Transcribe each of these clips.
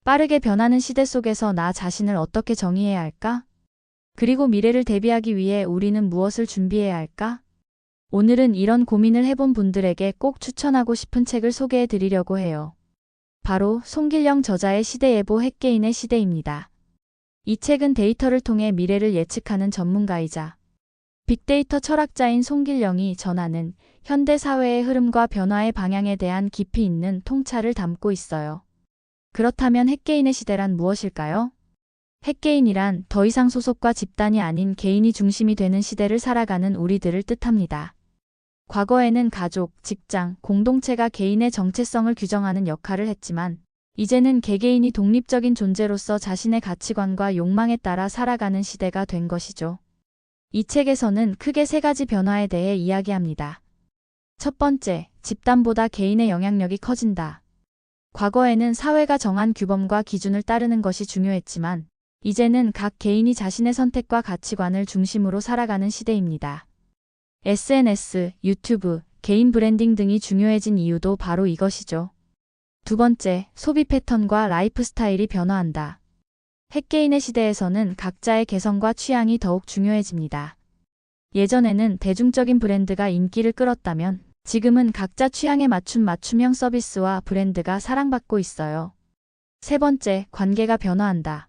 빠르게 변하는 시대 속에서 나 자신을 어떻게 정의해야 할까? 그리고 미래를 대비하기 위해 우리는 무엇을 준비해야 할까? 오늘은 이런 고민을 해본 분들에게 꼭 추천하고 싶은 책을 소개해 드리려고 해요. 바로 송길령 저자의 시대예보 핵개인의 시대입니다. 이 책은 데이터를 통해 미래를 예측하는 전문가이자 빅데이터 철학자인 송길령이 전하는 현대 사회의 흐름과 변화의 방향에 대한 깊이 있는 통찰을 담고 있어요. 그렇다면 핵개인의 시대란 무엇일까요? 핵개인이란 더 이상 소속과 집단이 아닌 개인이 중심이 되는 시대를 살아가는 우리들을 뜻합니다. 과거에는 가족, 직장, 공동체가 개인의 정체성을 규정하는 역할을 했지만 이제는 개개인이 독립적인 존재로서 자신의 가치관과 욕망에 따라 살아가는 시대가 된 것이죠. 이 책에서는 크게 세 가지 변화에 대해 이야기합니다. 첫 번째, 집단보다 개인의 영향력이 커진다. 과거에는 사회가 정한 규범과 기준을 따르는 것이 중요했지만 이제는 각 개인이 자신의 선택과 가치관을 중심으로 살아가는 시대입니다. SNS, 유튜브, 개인 브랜딩 등이 중요해진 이유도 바로 이것이죠. 두 번째, 소비 패턴과 라이프 스타일이 변화한다. 핵개인의 시대에서는 각자의 개성과 취향이 더욱 중요해집니다. 예전에는 대중적인 브랜드가 인기를 끌었다면 지금은 각자 취향에 맞춘 맞춤형 서비스와 브랜드가 사랑받고 있어요. 세 번째, 관계가 변화한다.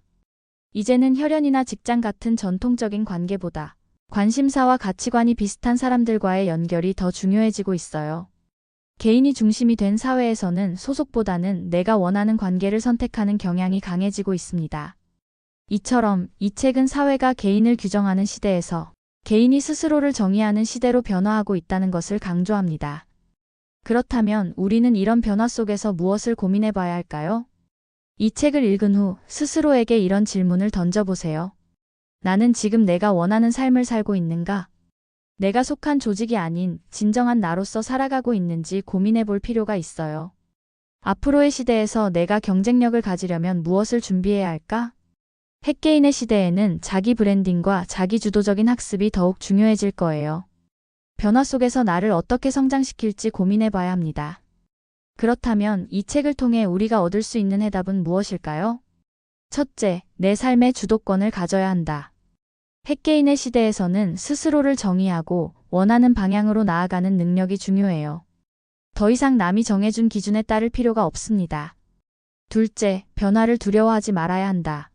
이제는 혈연이나 직장 같은 전통적인 관계보다 관심사와 가치관이 비슷한 사람들과의 연결이 더 중요해지고 있어요. 개인이 중심이 된 사회에서는 소속보다는 내가 원하는 관계를 선택하는 경향이 강해지고 있습니다. 이처럼 이 책은 사회가 개인을 규정하는 시대에서 개인이 스스로를 정의하는 시대로 변화하고 있다는 것을 강조합니다. 그렇다면 우리는 이런 변화 속에서 무엇을 고민해 봐야 할까요? 이 책을 읽은 후 스스로에게 이런 질문을 던져보세요. 나는 지금 내가 원하는 삶을 살고 있는가? 내가 속한 조직이 아닌 진정한 나로서 살아가고 있는지 고민해 볼 필요가 있어요. 앞으로의 시대에서 내가 경쟁력을 가지려면 무엇을 준비해야 할까? 핵개인의 시대에는 자기 브랜딩과 자기 주도적인 학습이 더욱 중요해질 거예요. 변화 속에서 나를 어떻게 성장시킬지 고민해 봐야 합니다. 그렇다면 이 책을 통해 우리가 얻을 수 있는 해답은 무엇일까요? 첫째, 내 삶의 주도권을 가져야 한다. 핵개인의 시대에서는 스스로를 정의하고 원하는 방향으로 나아가는 능력이 중요해요. 더 이상 남이 정해준 기준에 따를 필요가 없습니다. 둘째, 변화를 두려워하지 말아야 한다.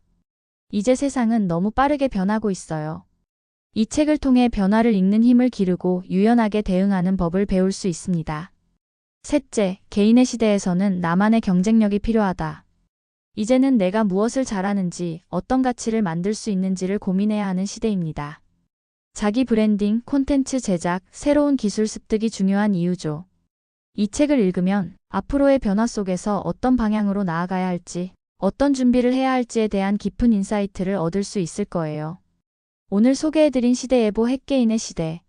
이제 세상은 너무 빠르게 변하고 있어요. 이 책을 통해 변화를 읽는 힘을 기르고 유연하게 대응하는 법을 배울 수 있습니다. 셋째, 개인의 시대에서는 나만의 경쟁력이 필요하다. 이제는 내가 무엇을 잘하는지, 어떤 가치를 만들 수 있는지를 고민해야 하는 시대입니다. 자기 브랜딩, 콘텐츠 제작, 새로운 기술 습득이 중요한 이유죠. 이 책을 읽으면 앞으로의 변화 속에서 어떤 방향으로 나아가야 할지, 어떤 준비를 해야 할지에 대한 깊은 인사이트를 얻을 수 있을 거예요. 오늘 소개해드린 시대예보 핵개인의 시대.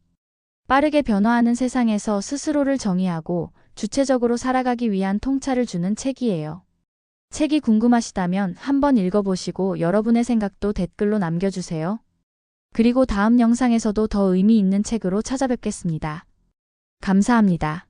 빠르게 변화하는 세상에서 스스로를 정의하고 주체적으로 살아가기 위한 통찰을 주는 책이에요. 책이 궁금하시다면 한번 읽어보시고 여러분의 생각도 댓글로 남겨주세요. 그리고 다음 영상에서도 더 의미 있는 책으로 찾아뵙겠습니다. 감사합니다.